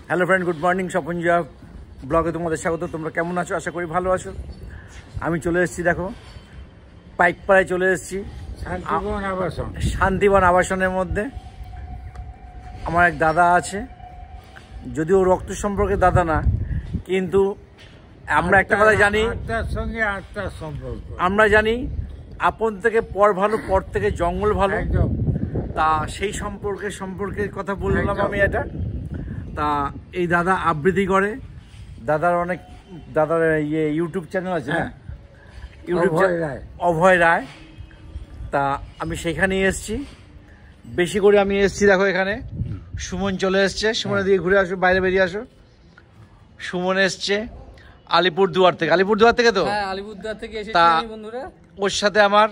Hello friend, good morning. Swapan Jaya ব্লগে তোমাদের স্বাগত। তোমরা কেমন আছো? আশা করি ভালো আছো। আমি চলে এসেছি, দেখো পাইকপাড়ায় চলে এসেছি, শান্তিবন আবাসনের মধ্যে। আমার এক দাদা আছে, যদিও রক্ত সম্পর্কে দাদা না, কিন্তু আমরা একটা কথা জানি, আমরা জানি আপন থেকে পর ভালো, পর থেকে জঙ্গল ভালো। তা সেই সম্পর্কের কথা বললাম আমি এটা। তা এই দাদা আবৃত্তি করে, দাদার ইউটিউব চ্যানেল আছে, অভয় রায়। তা আমি সেখানেই এসছি, বেশি করে আমি এসছি। দেখো এখানে সুমন চলে এসছে, সুমনের দিকে ঘুরে আসো, বাইরে বেরিয়ে আসো। সুমন এসছে আলিপুরদুয়ার থেকে। আলিপুরদুয়ার থেকে তো আলিপুরদুয়ার থেকে এসেছি বন্ধুরা। ওর সাথে আমার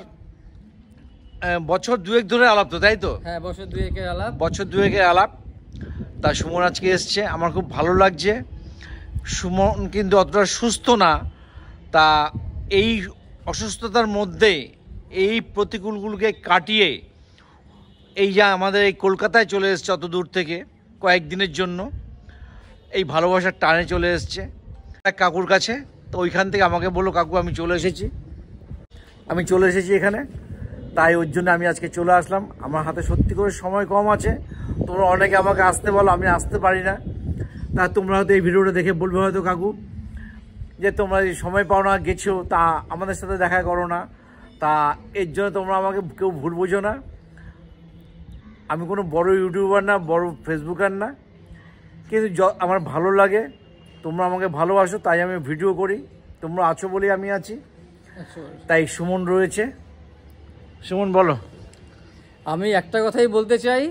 বছর দুয়েক ধরে আলাপ, তো তাই তো? হ্যাঁ, বছর দুয়েকের আলাপ। তা সুমন আজকে এসছে, আমার খুব ভালো লাগছে। সুমন কিন্তু অতটা সুস্থ না, তা এই অসুস্থতার মধ্যে এই প্রতিকূলগুলোকে কাটিয়ে এই যা আমাদের এই কলকাতায় চলে এসছে অত দূর থেকে কয়েকদিনের জন্য, এই ভালোবাসার টানে চলে এসছে এক কাকুর কাছে। তো ওইখান থেকে আমাকে বললো, কাকু আমি চলে এসেছি এখানে। তাই ওর জন্য আমি আজকে চলে আসলাম। আমার হাতে সত্যি করে সময় কম আছে। তোমরা অনেকে আমাকে আসতে বলো, আমি আসতে পারি না। তা তোমরা হয়তো এই ভিডিওটা দেখে বলবে হয়তো, কাকু যে তোমরা সময় পাও না, গেছো, তা আমাদের সাথে দেখা করো না। তা এর জন্য তোমরা আমাকে কেউ ভুল বোঝো না। আমি কোনো বড় ইউটিউবার না, বড় ফেসবুকার না, কিন্তু আমার ভালো লাগে, তোমরা আমাকে ভালোবাসো, তাই আমি ভিডিও করি। তোমরা আছো বলেই আমি আছি। তাই সুমন রয়েছে। সুমন বলো। আমি একটা কথাই বলতে চাই,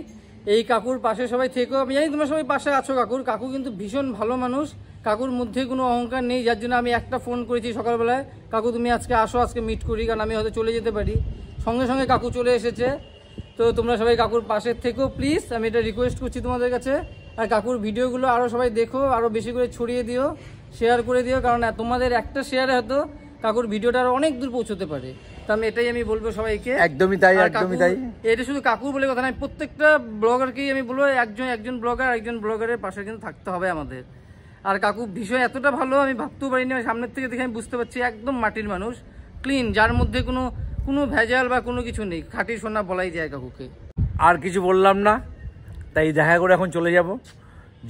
এই কাকুর পাশে সবাই থেকো। আমি জানি তোমরা সবাই পাশে আছো কাকু কিন্তু ভীষণ ভালো মানুষ। কাকুর মধ্যে কোনো অহংকার নেই, যার জন্য আমি একটা ফোন করেছি সকালবেলায়, কাকু তুমি আজকে আসো, আজকে মিট করি, কারণ আমি হয়তো চলে যেতে পারি। সঙ্গে সঙ্গে কাকু চলে এসেছে। তো তোমরা সবাই কাকুর পাশে থেকো প্লিজ, আমি এটা রিকোয়েস্ট করছি তোমাদের কাছে। আর কাকুর ভিডিওগুলো আরও সবাই দেখো, আরও বেশি করে ছড়িয়ে দিও, শেয়ার করে দিও, কারণ তোমাদের একটা শেয়ারে হয়তো কাকুর ভিডিওটা আরও অনেক দূর পৌঁছতে পারে। তো এটাই আমি বলবো সবাইকে। একদমই তাই। এটা শুধু কাকু বলে কথা নয়, প্রত্যেকটা ব্লগারকেই আমি বলবো, একজন ব্লগারের পাশে কিন্তু থাকতে হবে আমাদের। আর কাকু ভীষণ এতটা ভালো, আমি ভাবতেও পারিনি। সামনের থেকে দেখে আমি বুঝতে পারছি একদম মাটির মানুষ, ক্লিন, যার মধ্যে কোনো ভেজাল বা কোনো কিছু নেই, খাঁটি সোনা বলাই যায় কাকুকে। আর কিছু বললাম না, তাই দেখা করে এখন চলে যাব।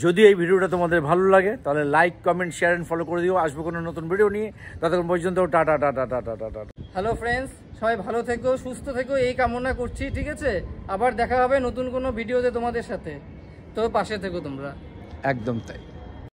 যদি এই ভিডিওটা তোমাদের ভালো লাগে তাহলে like, comment, share and follow করে দিও। আসবো কোনো নতুন ভিডিও নিয়ে, ততক্ষণ পর্যন্ত tata tata tata tata. Hello friends, সবাই ভালো থেকো, সুস্থ থেকো, এই কামনা করছি। ঠিক আছে, আবার দেখা হবে নতুন কোনো ভিডিওতে তোমাদের সাথে। তো পাশে থেকো তোমরা। একদম তাই।